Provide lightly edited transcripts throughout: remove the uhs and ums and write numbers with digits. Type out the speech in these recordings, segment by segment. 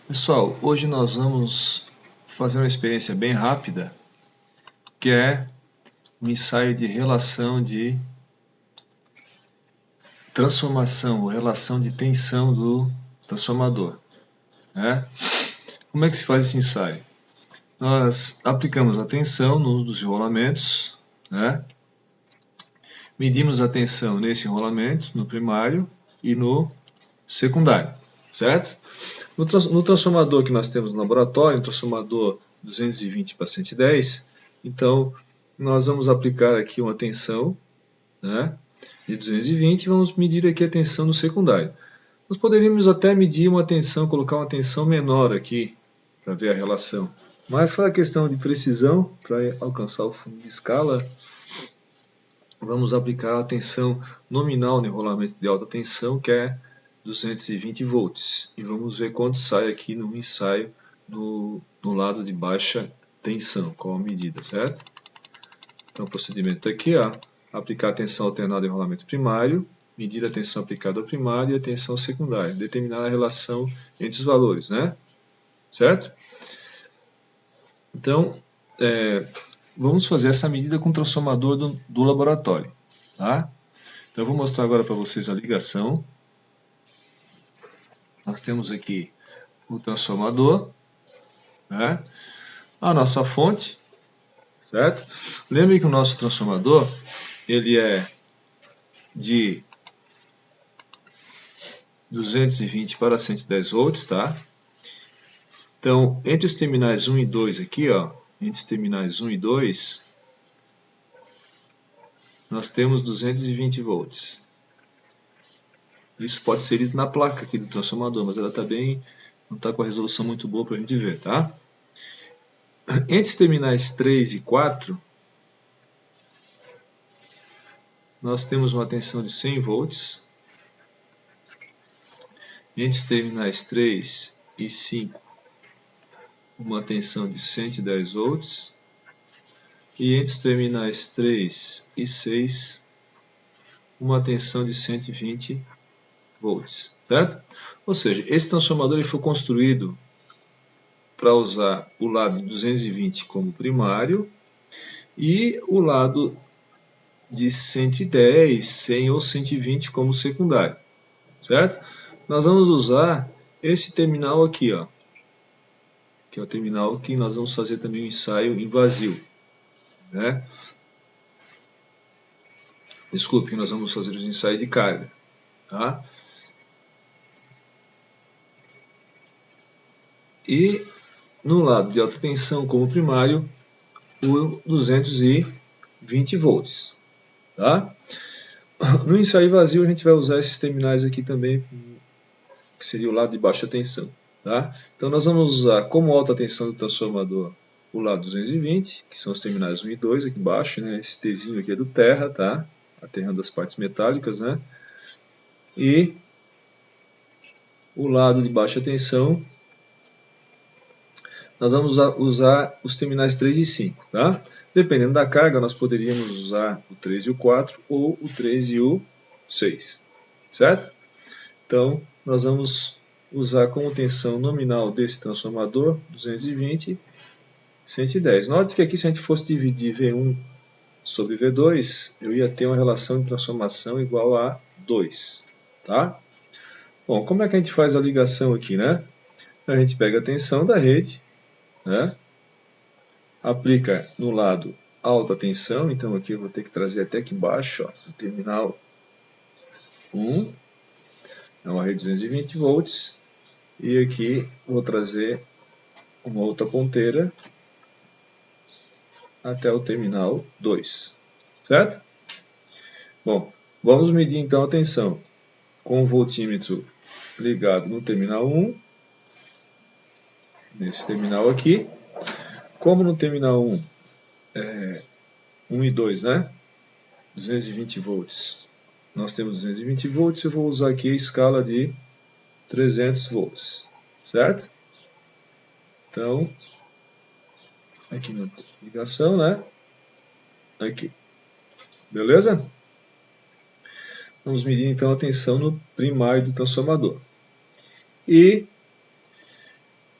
Pessoal, hoje nós vamos fazer uma experiência bem rápida, que é um ensaio de relação de transformação, ou relação de tensão do transformador, né? Como é que se faz esse ensaio? Nós aplicamos a tensão num dos enrolamentos, né? Medimos a tensão nesse enrolamento, no primário e no secundário, certo? No transformador que nós temos no laboratório, um transformador 220 para 110, então nós vamos aplicar aqui uma tensão, né, de 220 e vamos medir aqui a tensão no secundário. Nós poderíamos até medir uma tensão, colocar uma tensão menor aqui, para ver a relação. Mas para a questão de precisão, para alcançar o fundo de escala, vamos aplicar a tensão nominal no enrolamento de alta tensão, que é 220 volts. E vamos ver quanto sai aqui no ensaio no lado de baixa tensão, qual a medida, certo? Então o procedimento aqui, ó, aplicar a tensão alternada ao enrolamento primário, medir a tensão aplicada ao primário e a tensão secundária, determinar a relação entre os valores, né? Certo? Então, vamos fazer essa medida com o transformador do laboratório, tá? Então eu vou mostrar agora para vocês a ligação. Nós temos aqui o transformador, né? A nossa fonte, certo? Lembre que o nosso transformador, ele é de 220 para 110 volts, tá? Então, entre os terminais 1 e 2 aqui, ó, entre os terminais 1 e 2, nós temos 220 volts. Isso pode ser lido na placa aqui do transformador, mas ela não está com a resolução muito boa para a gente ver, tá? Entre os terminais 3 e 4, nós temos uma tensão de 100 volts. Entre os terminais 3 e 5, uma tensão de 110 volts. E entre os terminais 3 e 6, uma tensão de 120 volts, certo? Ou seja, esse transformador ele foi construído para usar o lado 220 como primário e o lado de 110, 100 ou 120 como secundário, certo? Nós vamos usar esse terminal aqui, ó, que é o terminal que nós vamos fazer também um ensaio em vazio, né? Desculpe, nós vamos fazer os ensaios de carga, tá? E no lado de alta tensão como primário, o 220 volts, tá? No ensaio vazio a gente vai usar esses terminais aqui também, que seria o lado de baixa tensão, tá? Então nós vamos usar como alta tensão do transformador o lado 220, que são os terminais 1 e 2 aqui embaixo, né? Esse Tzinho aqui é do terra, tá? Aterrando as partes metálicas, né? E o lado de baixa tensão, nós vamos usar os terminais 3 e 5, tá? Dependendo da carga, nós poderíamos usar o 3 e o 4 ou o 3 e o 6, certo? Então, nós vamos usar como tensão nominal desse transformador 220, 110. Note que aqui, se a gente fosse dividir V1 sobre V2, eu ia ter uma relação de transformação igual a 2, tá? Bom, como é que a gente faz a ligação aqui, né? A gente pega a tensão da rede, né? Aplica no lado alta tensão, então aqui eu vou ter que trazer até aqui embaixo, ó, o terminal 1, é uma rede de 220 volts, e aqui vou trazer uma outra ponteira até o terminal 2, certo? Bom, vamos medir então a tensão com o voltímetro ligado no terminal 1, nesse terminal aqui. Como no terminal 1 1 e 2, né? 220 volts. Nós temos 220 volts, eu vou usar aqui a escala de 300 volts, certo? Então, aqui na ligação, né? Aqui. Beleza? Vamos medir então a tensão no primário do transformador. E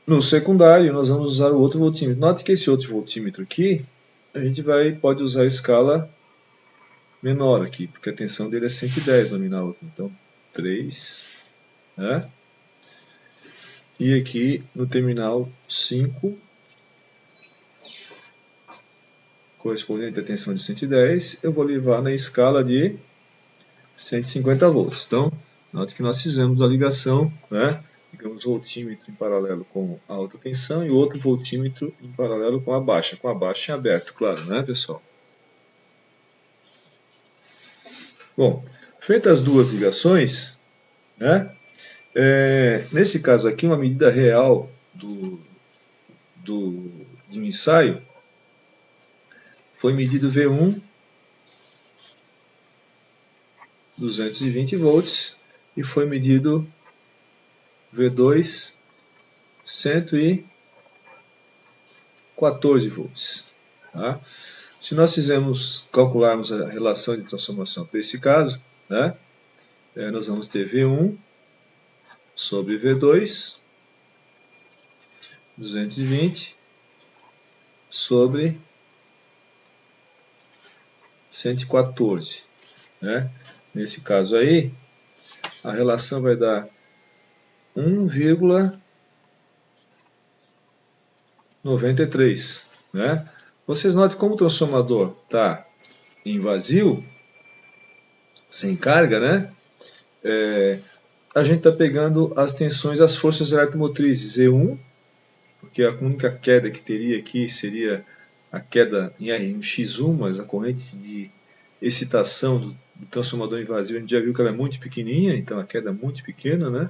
No secundário, nós vamos usar o outro voltímetro. Note que esse outro voltímetro aqui, a gente pode usar a escala menor aqui, porque a tensão dele é 110 nominal aqui. Então, 3, né? E aqui no terminal 5, correspondente à tensão de 110, eu vou levar na escala de 150 volts. Então, note que nós fizemos a ligação, né? Ligamos o voltímetro em paralelo com a alta tensão e o outro voltímetro em paralelo com a baixa em aberto, claro, né, pessoal? Bom, feitas as duas ligações, né? Nesse caso aqui, uma medida real de um ensaio foi medido V1, 220 volts, e foi medido V2, 114 volts. Tá? Se nós calcularmos a relação de transformação para esse caso, né, nós vamos ter V1 sobre V2, 220 sobre 114. Né? Nesse caso aí, a relação vai dar 1,93. Né? Vocês notem como o transformador está em vazio, sem carga, né? A gente está pegando as tensões, as forças eletromotrizes E1, porque a única queda que teria aqui seria a queda em R1x1, mas a corrente de excitação do transformador em vazio, a gente já viu que ela é muito pequenininha, então a queda é muito pequena, né?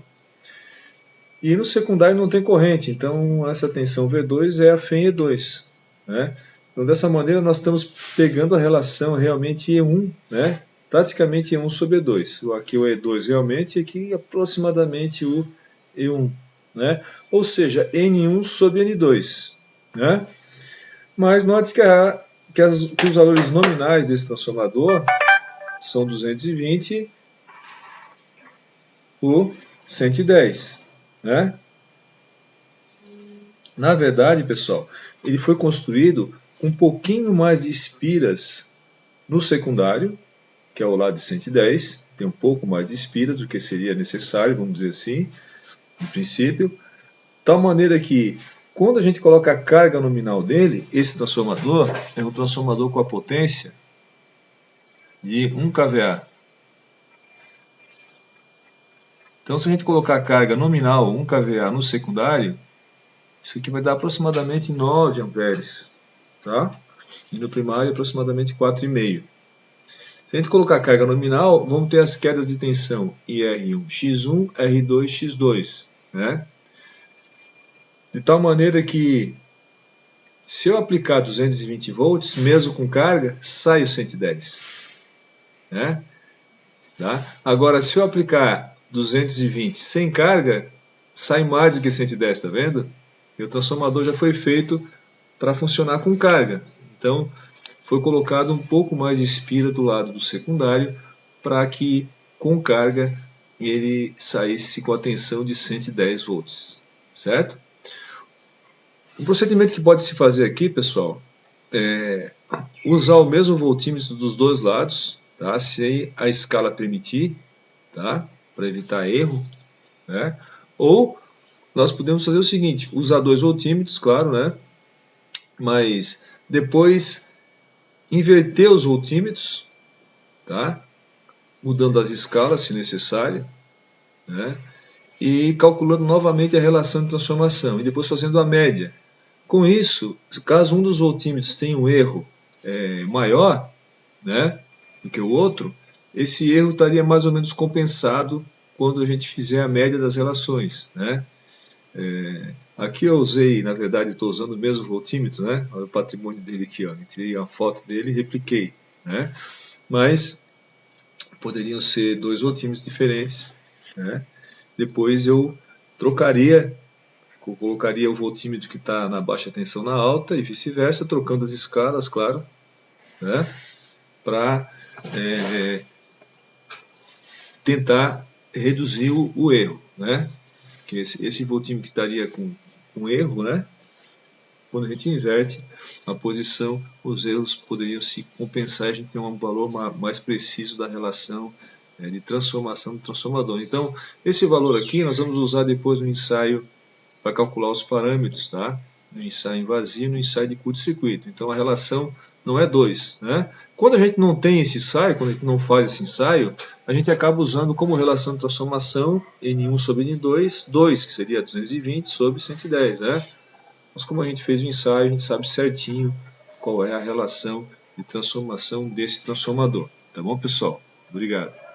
E no secundário não tem corrente, então essa tensão V2 é a FEM E2, né? Então dessa maneira nós estamos pegando a relação realmente E1, né? Praticamente E1 sobre E2. Aqui o E2 realmente e aqui aproximadamente o E1, né? Ou seja, N1 sobre N2, né? Mas note que os valores nominais desse transformador são 220 por 110, né? Na verdade, pessoal, ele foi construído com um pouquinho mais de espiras no secundário, que é o lado de 110, tem um pouco mais de espiras do que seria necessário, vamos dizer assim, no princípio, de tal maneira que quando a gente coloca a carga nominal dele, esse transformador é um transformador com a potência de 1 kVA. Então, se a gente colocar a carga nominal 1 kVA no secundário, isso aqui vai dar aproximadamente 9 amperes, tá? E no primário aproximadamente 4,5. Se a gente colocar a carga nominal, vamos ter as quedas de tensão IR1x1, R2x2, né? De tal maneira que se eu aplicar 220 volts, mesmo com carga, sai o 110, né? Tá? Agora, se eu aplicar 220 sem carga, sai mais do que 110, tá vendo? E o transformador já foi feito para funcionar com carga. Então, foi colocado um pouco mais de espira do lado do secundário para que, com carga, ele saísse com a tensão de 110 volts. Certo? Um procedimento que pode se fazer aqui, pessoal, é usar o mesmo voltímetro dos dois lados, tá? Se a escala permitir, tá? Para evitar erro, né? Ou nós podemos fazer o seguinte, usar 2 voltímetros, claro, né? Mas depois inverter os voltímetros, tá? Mudando as escalas se necessário, né? E calculando novamente a relação de transformação e depois fazendo a média. Com isso, caso um dos voltímetros tenha um erro maior, né, do que o outro, esse erro estaria mais ou menos compensado quando a gente fizer a média das relações, né? Aqui eu usei, na verdade, estou usando o mesmo voltímetro, né? Olha o patrimônio dele aqui, ó. Eu tirei a foto dele e repliquei, né? Mas poderiam ser 2 voltímetros diferentes, né? Depois eu colocaria o voltímetro que está na baixa tensão na alta e vice-versa, trocando as escalas, claro, né? Para tentar reduzir o erro, né? Que esse voltímetro que estaria com um erro, né? Quando a gente inverte a posição, os erros poderiam se compensar e a gente tem um valor mais preciso da relação de transformação do transformador. Então, esse valor aqui nós vamos usar depois no ensaio para calcular os parâmetros, tá? No ensaio em vazio e no ensaio de curto-circuito. Então, a relação não é 2, né? Quando a gente não tem esse ensaio, quando a gente não faz esse ensaio, a gente acaba usando como relação de transformação N1 sobre N2, 2, que seria 220 sobre 110, né? Mas como a gente fez o ensaio, a gente sabe certinho qual é a relação de transformação desse transformador. Tá bom, pessoal? Obrigado.